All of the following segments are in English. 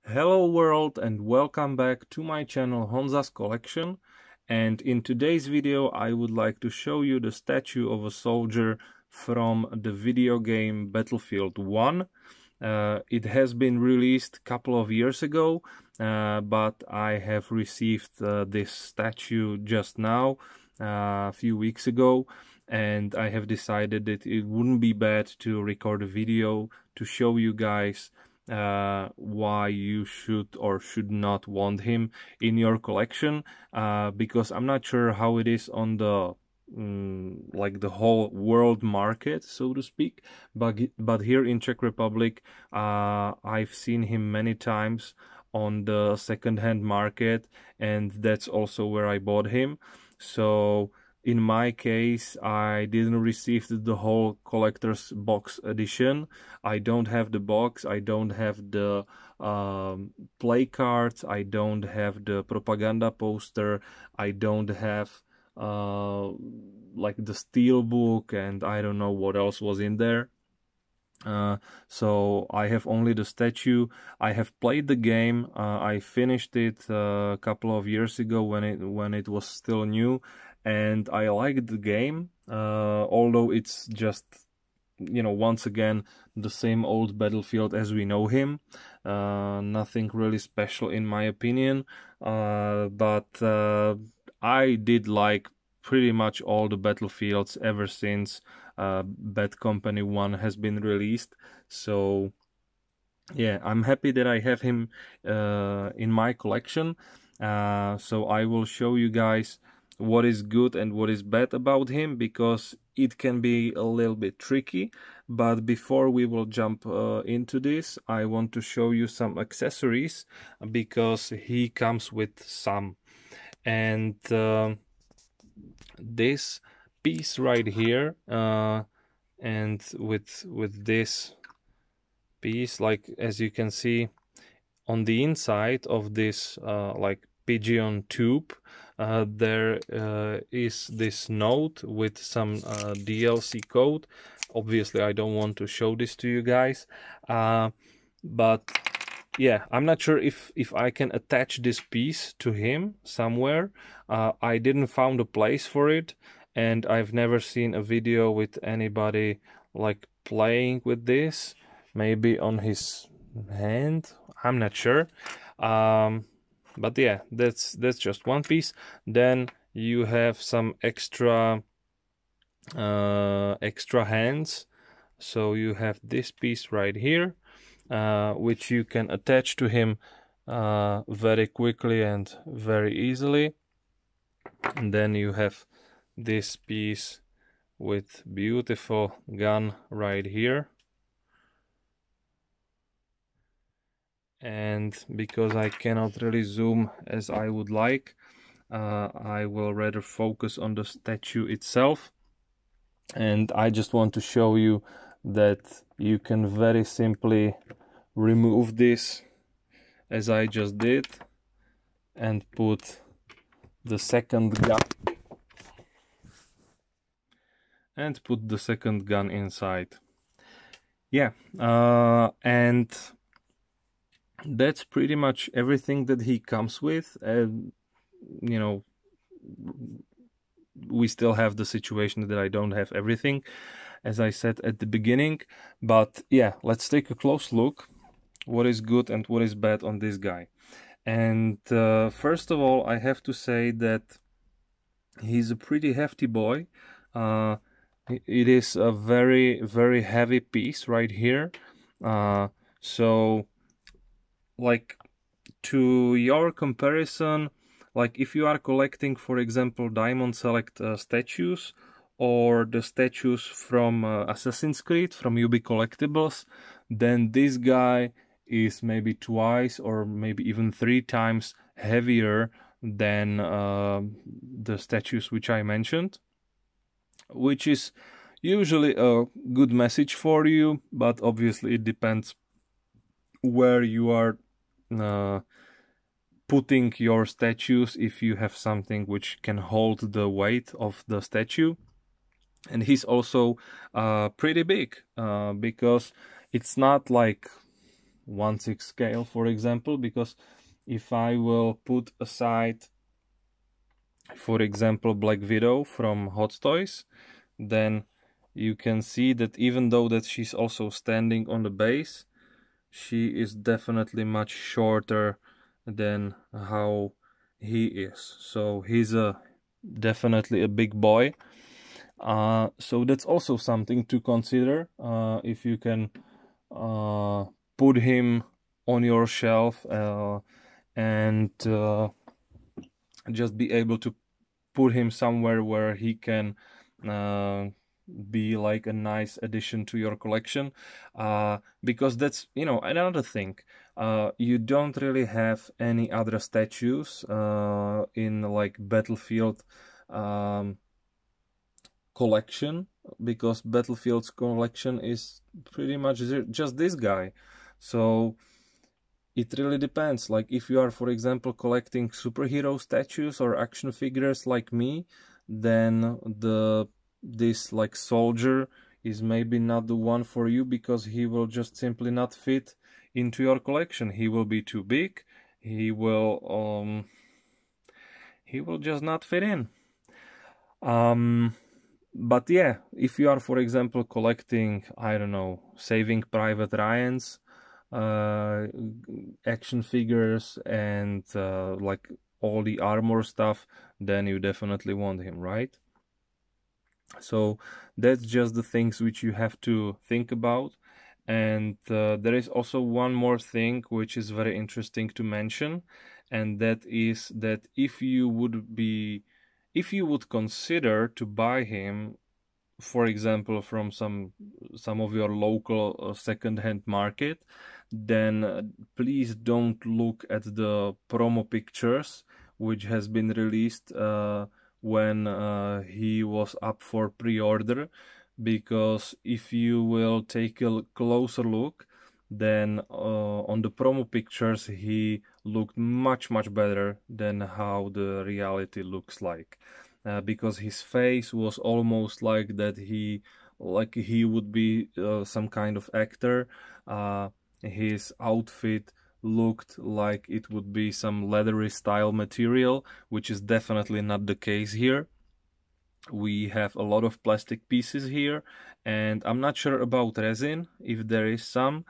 Hello world and welcome back to my channel Honza's Collection, and in today's video I would like to show you the statue of a soldier from the video game Battlefield 1. It has been released a couple of years ago, but I have received this statue just now, a few weeks ago, and I have decided that it wouldn't be bad to record a video to show you guys why you should or should not want him in your collection, because I'm not sure how it is on the like the whole world market, so to speak, but here in Czech Republic I've seen him many times on the second-hand market, and that's also where I bought him. So in my case, I didn't receive the whole collector's box edition. I don't have the box, I don't have the play cards, I don't have the propaganda poster, I don't have like the steel book, and I don't know what else was in there. So I have only the statue. I have played the game. I finished it a couple of years ago when it was still new, and I liked the game. Although it's just, once again the same old Battlefield as we know him. Nothing really special in my opinion. But I did like pretty much all the Battlefields ever since Bad Company 1 has been released. So yeah, I'm happy that I have him in my collection. So I will show you guys what is good and what is bad about him, because it can be a little bit tricky. But before we will jump into this, I want to show you some accessories, because he comes with some. And this piece right here, and with this piece, like as you can see on the inside of this like pigeon tube, there is this note with some DLC code. Obviously I don't want to show this to you guys, but yeah, I'm not sure if I can attach this piece to him somewhere. I didn't found a place for it, and I've never seen a video with anybody like playing with this. Maybe on his hand, I'm not sure. But yeah, that's just one piece. Then you have some extra hands. So you have this piece right here, which you can attach to him very quickly and very easily. And then you have this piece with beautiful gun right here. And because I cannot really zoom as I would like, I will rather focus on the statue itself. And I just want to show you that you can very simply remove this, as I just did, and put the second gun inside. Yeah, and that's pretty much everything that he comes with. We still have the situation that I don't have everything, as I said at the beginning. But yeah, let's take a close look what is good and what is bad on this guy. And first of all, I have to say that he's a pretty hefty boy. It is a very, very heavy piece right here. So like, to your comparison, like if you are collecting, for example, Diamond Select statues, or the statues from Assassin's Creed, from UB Collectibles, then this guy is maybe twice or maybe even 3 times heavier than the statues which I mentioned, which is usually a good message for you, but obviously it depends where you are putting your statues, if you have something which can hold the weight of the statue. And he's also pretty big, because it's not like 1/6 scale, for example, because if I will put aside, for example, Black Widow from Hot Toys, then you can see that even though that she's also standing on the base, she is definitely much shorter than how he is. So he's definitely a big boy. So that's also something to consider if you can put him on your shelf and just be able to put him somewhere where he can be like a nice addition to your collection, because that's, you know, another thing. You don't really have any other statues in like Battlefield collection, because Battlefield's collection is pretty much just this guy. So it really depends. Like if you are, for example, collecting superhero statues or action figures like me, then this like soldier is maybe not the one for you, because he will just simply not fit into your collection. He will be too big. He will just not fit in. But yeah, if you are, for example, collecting, I don't know, Saving Private Ryan's action figures and like all the armor stuff, then you definitely want him, right? So that's just the things which you have to think about. And there is also one more thing which is very interesting to mention, and that is that if you would consider to buy him, for example, from some of your local second-hand market, then please don't look at the promo pictures which has been released when he was up for pre-order, because if you will take a closer look, then on the promo pictures he looked much better than how the reality looks like. Because his face was almost like that he would be some kind of actor. His outfit looked like it would be some leathery style material, which is definitely not the case here. We have a lot of plastic pieces here, and I'm not sure about resin, if there is some.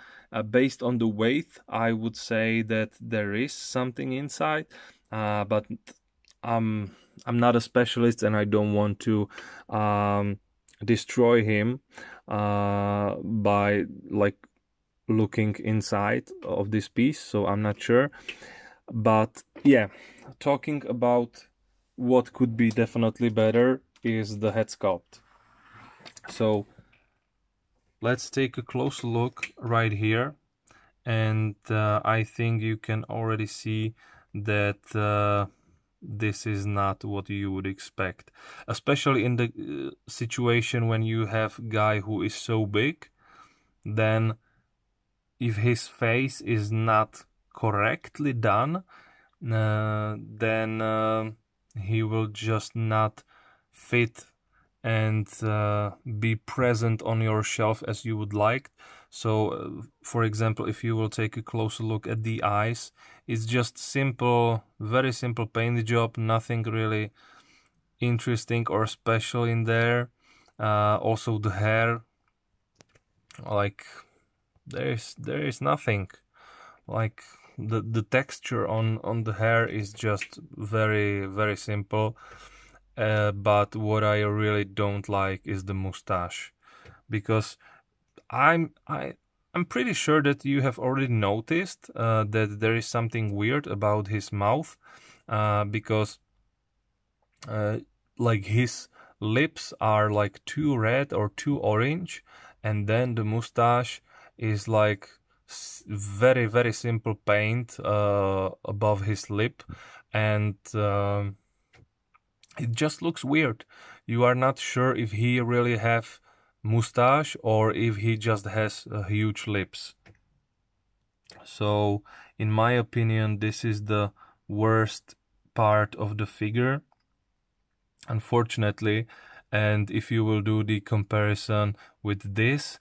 Based on the weight, I would say that there is something inside, but I'm not a specialist and I don't want to destroy him by like looking inside of this piece, so I'm not sure. But yeah, talking about what could be definitely better is the head sculpt. So let's take a close look right here, and I think you can already see that this is not what you would expect, especially in the situation when you have a guy who is so big. Then if his face is not correctly done, then he will just not fit and be present on your shelf as you would like. So for example, if you will take a closer look at the eyes, it's just simple, very simple paint job, nothing really interesting or special in there. Also the hair, like there is nothing. Like the texture on the hair is just very simple. But what I really don't like is the mustache, because I'm pretty sure that you have already noticed that there is something weird about his mouth, because like his lips are like too red or too orange, and then the mustache is like very simple paint above his lip, and it just looks weird. You are not sure if he really have mustache or if he just has huge lips. So in my opinion, this is the worst part of the figure, unfortunately. And if you will do the comparison with this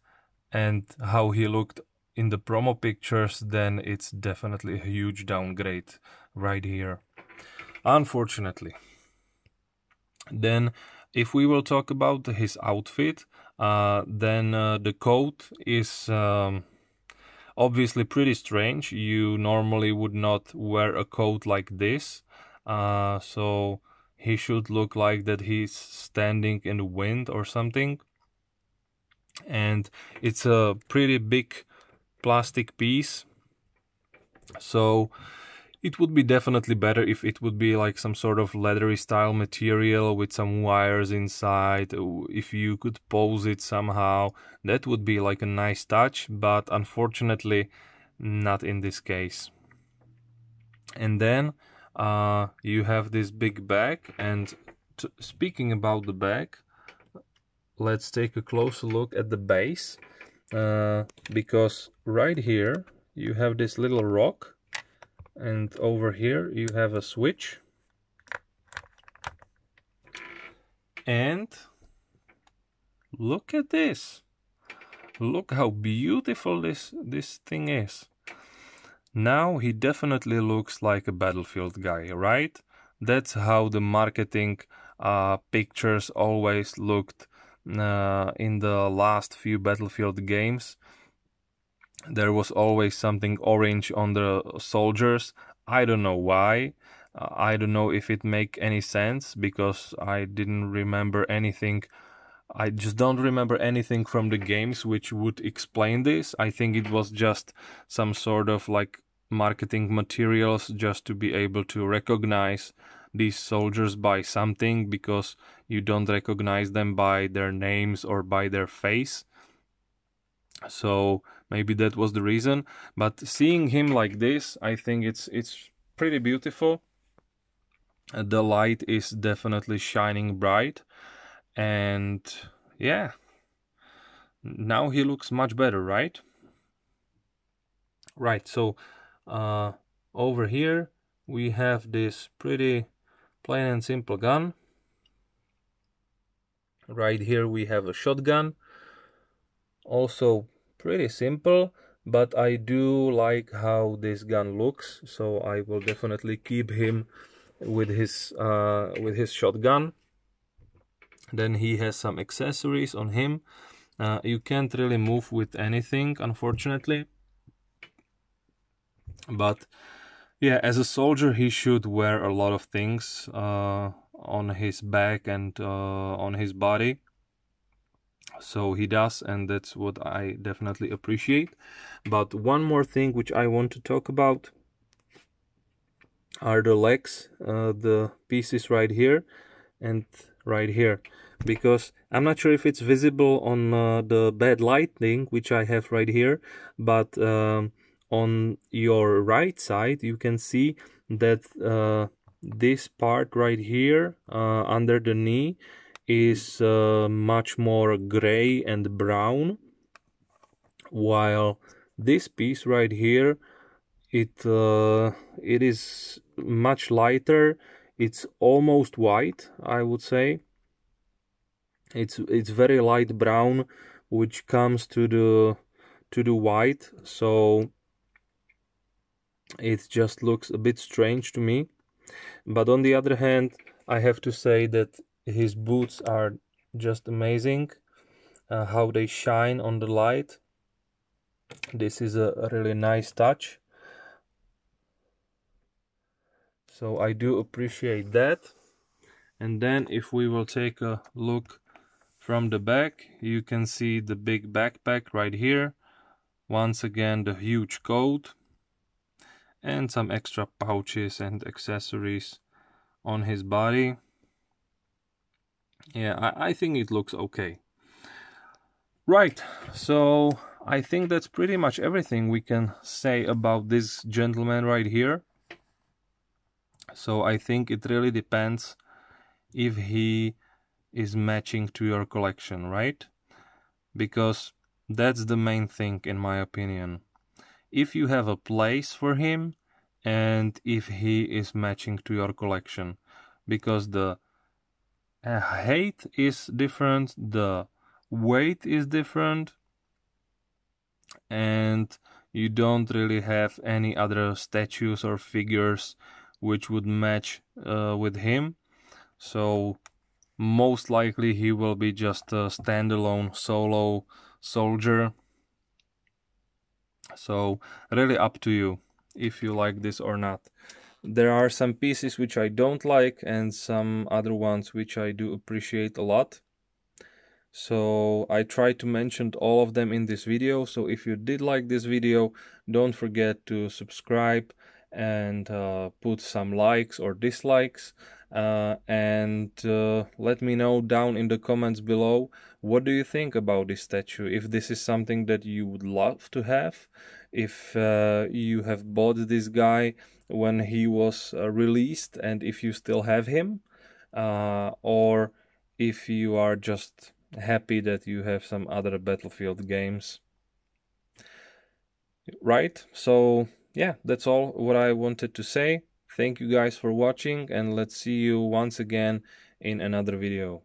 and how he looked in the promo pictures, then it's definitely a huge downgrade right here, unfortunately. Then if we will talk about his outfit, then the coat is obviously pretty strange. You normally would not wear a coat like this, so he should look like that he's standing in the wind or something. And it's a pretty big plastic piece, so it would be definitely better if it would be like some sort of leathery style material with some wires inside. If you could pose it somehow, that would be like a nice touch, but unfortunately not in this case. And then you have this big bag, and speaking about the bag, let's take a closer look at the base, because right here you have this little rock, and over here you have a switch, and look at this. Look how beautiful this thing is. Now he definitely looks like a Battlefield guy, right? That's how the marketing pictures always looked in the last few Battlefield games. There was always something orange on the soldiers. I don't know why. I don't know if it make any sense, because I didn't remember anything. I just don't remember anything from the games which would explain this. I think it was just some sort of like marketing materials just to be able to recognize these soldiers by something, because you don't recognize them by their names or by their face. So maybe that was the reason. But seeing him like this, I think it's pretty beautiful. The light is definitely shining bright, and yeah, now he looks much better, right? Right, so over here we have this pretty plain and simple gun. Right here we have a shotgun, also pretty simple, but I do like how this gun looks, so I will definitely keep him with his shotgun. Then he has some accessories on him. You can't really move with anything, unfortunately, but yeah, as a soldier he should wear a lot of things on his back and on his body. So he does, and that's what I definitely appreciate. But one more thing which I want to talk about are the legs, the pieces right here and right here, because I'm not sure if it's visible on the bad lighting which I have right here, but on your right side you can see that this part right here under the knee is much more gray and brown, while this piece right here, it is much lighter. It's almost white, I would say. It's very light brown, which comes to the white, so it just looks a bit strange to me. But on the other hand, I have to say that his boots are just amazing, how they shine on the light. This is a really nice touch, so I do appreciate that. And then if we will take a look from the back, you can see the big backpack right here. Once again, the huge coat and some extra pouches and accessories on his body. Yeah, I think it looks okay. Right, so I think that's pretty much everything we can say about this gentleman right here. So I think it really depends if he is matching to your collection, right? Because that's the main thing in my opinion. If you have a place for him and if he is matching to your collection, because the height is different, the weight is different, and you don't really have any other statues or figures which would match with him. So most likely he will be just a standalone solo soldier. So really up to you if you like this or not. There are some pieces which I don't like and some other ones which I do appreciate a lot. So I try to mention all of them in this video. So if you did like this video, don't forget to subscribe and put some likes or dislikes, and let me know down in the comments below, what do you think about this statue? If this is something that you would love to have, if you have bought this guy when he was released, and if you still have him, or if you are just happy that you have some other Battlefield games. Right? So yeah, that's all what I wanted to say. Thank you guys for watching, and let's see you once again in another video.